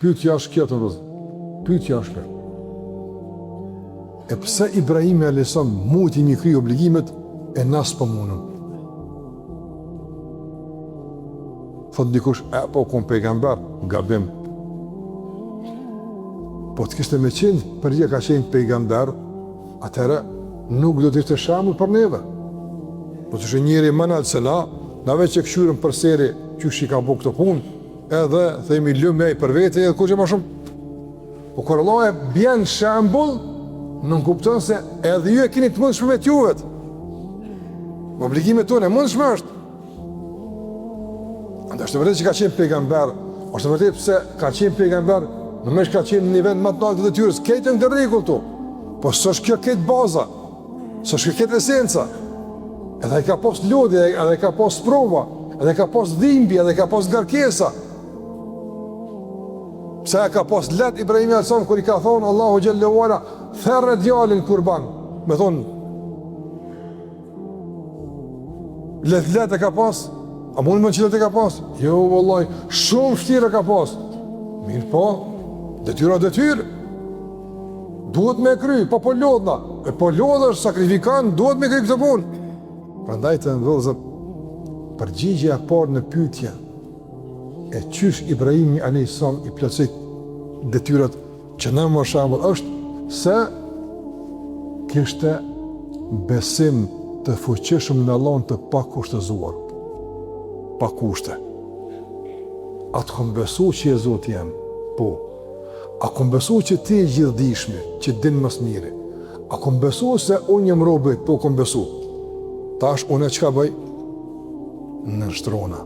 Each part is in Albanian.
Pyetja është kjo të rrëzë. Pyetja është kjo. E pse Ibrahimi a.s. mujti mi kry obligimet e nas për munëm? Thot dikush, po kom pejgamber, gabim. Po të kishte me qenë, përgjë ka qenë pejgamber, atëherë nuk do të ishte shembull për neve. Po të shë njëri më nalë se na veç që këshyrëm për seri që shi ka bu këtë punë, edhe themi lëmej për vete edhe kur që ma shumë. Po kur Allah e bjen shembull, nuk kupton se edhe ju e keni të mundshme me t'juvet. Obligimet tonë mundshme është. Andaj është vërtet që ka qenë pejgamber, është vërtet pse ka qenë pejgamber, në mesh ka qenë në nivel më të lartë të detyrës, këtë në të rregull këtu. Po s'është kjo këtë baza, s'është kjo këtë esenca. Edhe ka pas lodhje, edhe ka pas prova, edhe ka pas dhimbje, edhe ka pas ngarkesa. Pse ka pas let Ibrahimi a.s. kur i ka thonë Allahu xhallahu ala, therrë djalin kurban. Me thonë let e ka pas. A mund më qëllet e ka pas? Jo, vëllaj, shumë vështirë ka pas. Mirë po, detyrë. Duhet me kry, po lodhna. E po lodhësh, sakrifikan, duhet me kry këtë punë. Prandaj të ndodhë, përgjigja e parë në pyetje e qysh Ibrahimi a.s. i plotësit detyrat që në më shembull është se kishte besim të fuqishëm në Allahun të pakushtëzuar. Pa kushte. A të kom besu që e Zotë jam? Po. A kom besu që ti e gjithdijshmi, që din mësë miri? A kom besu se unë jem robët? Po kom besu. Tash unë e qka bëj? Nështrona.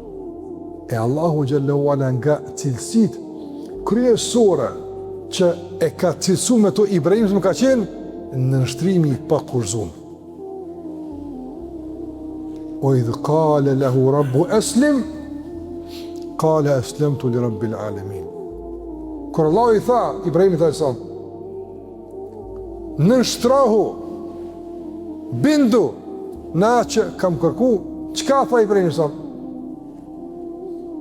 E Allahu xhallahu ala nga cilësit kryesore që e ka cilësu me to Ibrahim më ka qenë nështrimi pa kurzum. O idh kale lehu rabbu eslim, kale eslemtu li rabbil alamin. Kër Allah i tha, Ibrahim i tha i sanë, nështrahu, bindu, na që kam kërku, qka tha Ibrahim i sanë?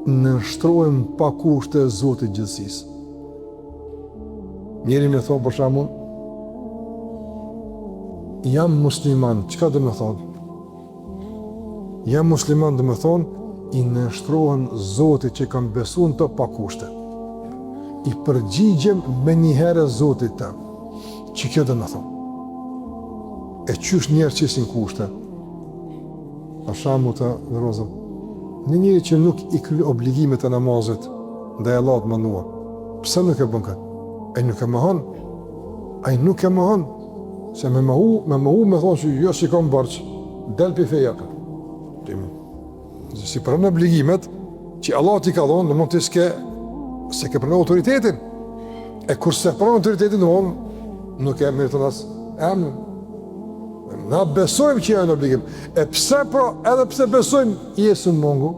Nështrojmë pa kushte Zotit gjithësisë. Njeri me thonë për shamun, jam musliman, qka dhe me thonë? Jam musliman dhe me thonë, i nështrohen Zotit që kam besu në të pa kushte. I përgjigjem me njëherë Zotit të, që kjo dhe me thonë. E qysh njerë që si në kushte? Për shamu të në rozëm, në njëri që nuk i kry obligimet e namazit dhe e latë mëndua, pëse nuk e bën këtë? A i nuk e mëhon? A i nuk e mëhon? Se me mëhu me thonë që jo si kom bërqë, del për feja këtë. Si pranë obligimet që Allah t'i ka dhonë, në mund t'i se ke pranë autoritetin. E kurse pranë autoritetin, nuk e mërë të nësë emnë. Na besojmë që janë obligim. E pse pra, edhe pse besojmë, jesën mungu,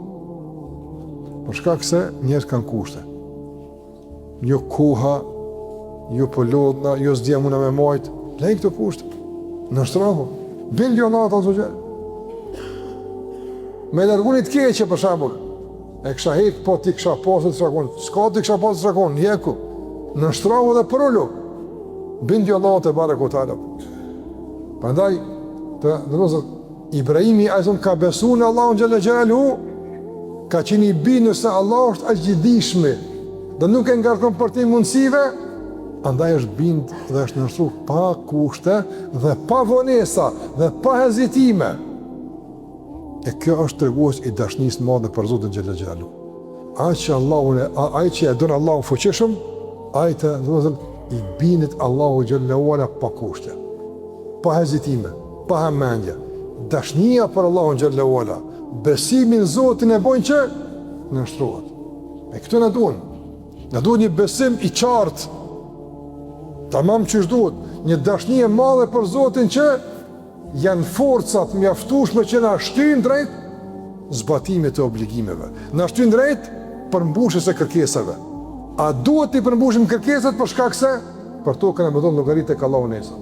për shkak se njerës kanë kushte. Jo koha, jo pëllodna, jo s'dja muna me majtë, lejnë këtë kushte. Në shtrahu, bilionat ato gjë. Me largunit keqe për shembull, e kësha hek, po ti kësha pasë të shrakon, s'ka ti kësha pasë të shrakon, jeku, në shtrahu dhe përullu, bindi Allah të bare këtala. Prandaj, të nërëzër, Ibrahimi a.s. ka besu në Allah në gjellë ka qeni i binë se Allah është algjidishmi, dhe nuk e ngarkon për ti mundësive, andaj është bindë dhe është nështru pa kushte dhe pa vonesa dhe pa hezitime. E kjo është tregues i dashnisë madhe për Zotin xhallal xhelalu. Ai që e don Allahun fuqishëm, ai të i bindet Allahu xhallahu ala pa kushte, pa hezitime, pa hamendje. Dashnia për Allahun xhallahu ala, besimi në Zotin e bën që në nështrohet. E këtë na duan. Na duan një besim i qartë. Tamam ç'është duhet, një dashnie e madhe për Zotin që janë forcat mjaftueshme që na shtyn drejt zbatimit të obligimeve. Na shtyn drejt përmbushjes së kërkesave. A duhet të përmbushim kërkesat për shkak se për to kanë më dhënë llogaritë tek Allahu nesër.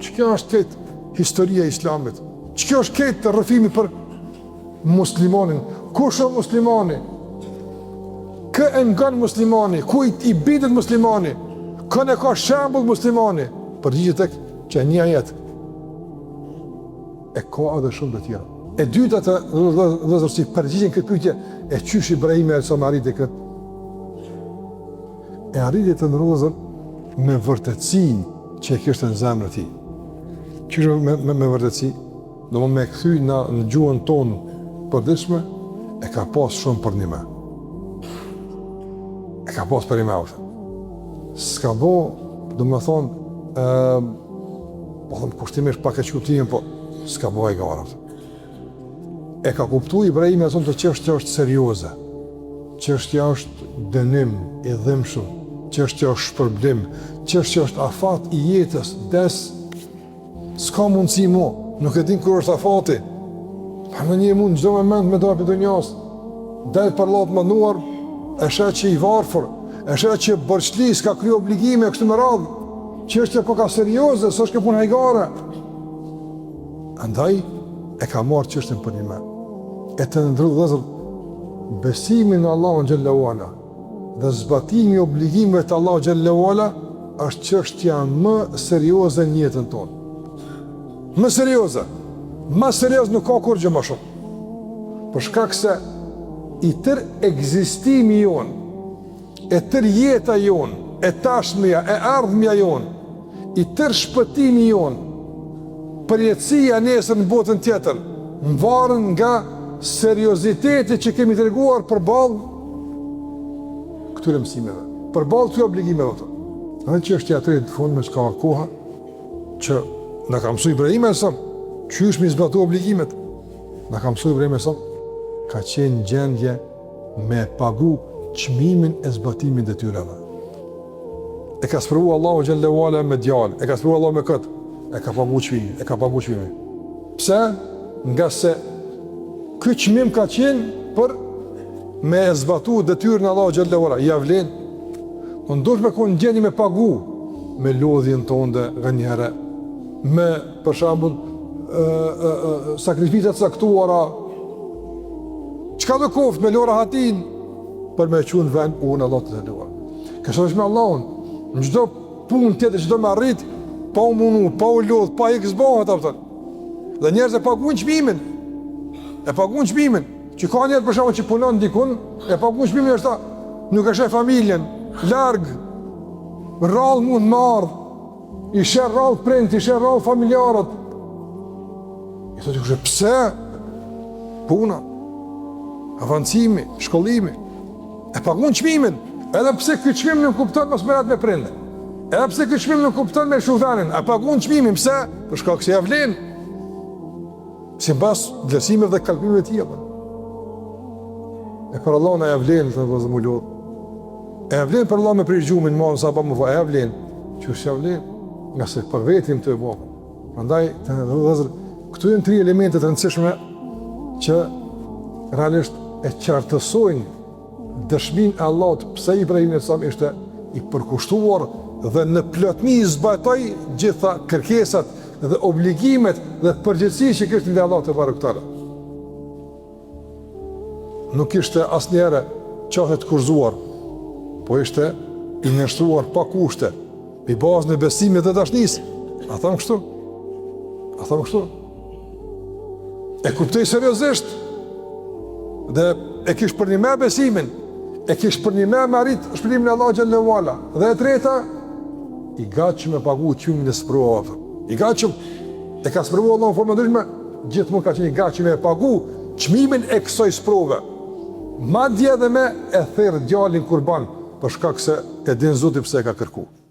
Ç'kjo është këtë historia e Islamit? Ç'kjo është këtë rrëfimi për muslimanin? Kush është muslimani? kë e ngan muslimani, kujt i bitet muslimani, kën e ka shembull muslimani, përgjigjet tek që një ajet e ka edhe shumë të tjera. E dyta të vëllezër si përgjigjen këtë pyetje e qysh Ibrahim sa më arriti këtë. E arriti të ndrozën me vërtetësinë që e kishte në zemrën e tij. Qysh me vërtetësi, do më me kthy në gjuhën tonë përditshme, e ka pas shumë për një me. E ka pas për një me. S'ka bo, do më thonë, po thëmë kushtimisht pak e qëptimin, po s'ka bo e garat. E ka kuptu Ibrahim e thonë të çështja është serioze, çështja është dënim i dhimbshëm, çështja është shpërblim, çështja është afat i jetës, des s'ka mundësi mo, nuk e din kur është afati. Pa në një mund çdo moment me dobi dunjas, del për Allah të mënduar, e shet që i varfër, e shet që bërçli s'ka kryer obligime kështu me radhë, çështja po ka serioze, s'është punë hajgare. Andaj e ka marrë çështën për një me. E të ndrydhë vëllezër, besimi në Allahun xhallahu ala dhe zbatimi i obligimeve të Allahut xhallahu ala është çështja më serioze në jetën tonë. Më serioze. Më serioz nuk ka kur gjë më shumë. Për shkak se i tër ekzistimi jon, e tër jeta jon, e tashmja, e ardhmja jon, i tër shpëtimi jon, përjetësia nesër në botën tjetër, mvarën nga serioziteti që kemi treguar përballë këtyre mësimeve, përballë këtyre obligimeve. Dhe që është teatri të fund me s'ka koha që na ka mësuar Ibrahim e sëmë, qysh mi zbatu obligimet. Na ka mësuar Ibrahim e sëmë, ka qenë gjendje me pagu çmimin e zbatimit të tyreve. E ka sprovu Allahu xhallahu ala me djalë, e ka sprovu Allahu me këtë, e ka pagu çmimin, Pse? Nga se ky çmim ka qenë për me zbatu detyrën e Allahu xhallahu ala, ja vlen. Unë duhet me konë gjeni me pagu, me lodhjen tonë nga njëherë, me, për shembull, sakrificat saktuara, çka do koft me lora hatin, për me qunë vend unë Allah të zëlluar. Kështu është me Allahun, në çdo punë tjetër që do me arrit, pa u munu, pa u lodh, pa i këzbohet, apëtën. Dhe njerëz e paguajnë çmimin. Që ka njerëz për shembull që punon dikun, e paguajnë çmimin është ta, nuk e sheh familjen, larg, rrallë mund më ardh, i sheh rrallë prind, i sheh rrallë familjarët. I thotë kush pse? Puna, avancimi, shkollimi, e paguajnë çmimin, edhe pse ky çmim nuk kupton mos merret me prindë. Edhe pse ky çmim nuk kupton me shudhanin, e paguajnë çmimin, pse? Për shkak se ja vlen. Sipas vlerësimeve dhe kalkulimeve të tij. E për Allah na ja vlen të vëzëmullo. E vlen për Allah me prish gjumin më sa pa më vë, e vlen. Që s'ja vlen, nga se për vetim të e bëhë. Prandaj, të vëzër, këtu janë 3 elementet të rëndësishme që realisht e qartësojnë dëshminë e Allahut pse Ibrahim e Sam ishte i përkushtuar dhe në plotësi zbatoi gjitha kërkesat dhe obligimet dhe përgjegjësitë që kishte ndaj Allahut te barekutar. Nuk ishte asnjëherë qoftë të kurzuar, po ishte i nështruar pa kushte, i bazën e besimit dhe dasnisë. A thamë kështu? E kuptoj seriozisht dhe e kish për një me besimin, e kish për një me arrit shpëlimin e Allahut xhallahu ala. Dhe e treta, i gatshëm me pagu çmimin e sprovave. I gatshëm e ka sprovuar Allahu në formë ndryshme, gjithmonë ka qenë i gatshëm me pagu çmimin e kësaj sprove. Madje edhe me e therr djalin kurban, për shkak se e din Zoti pse e ka kërkuar.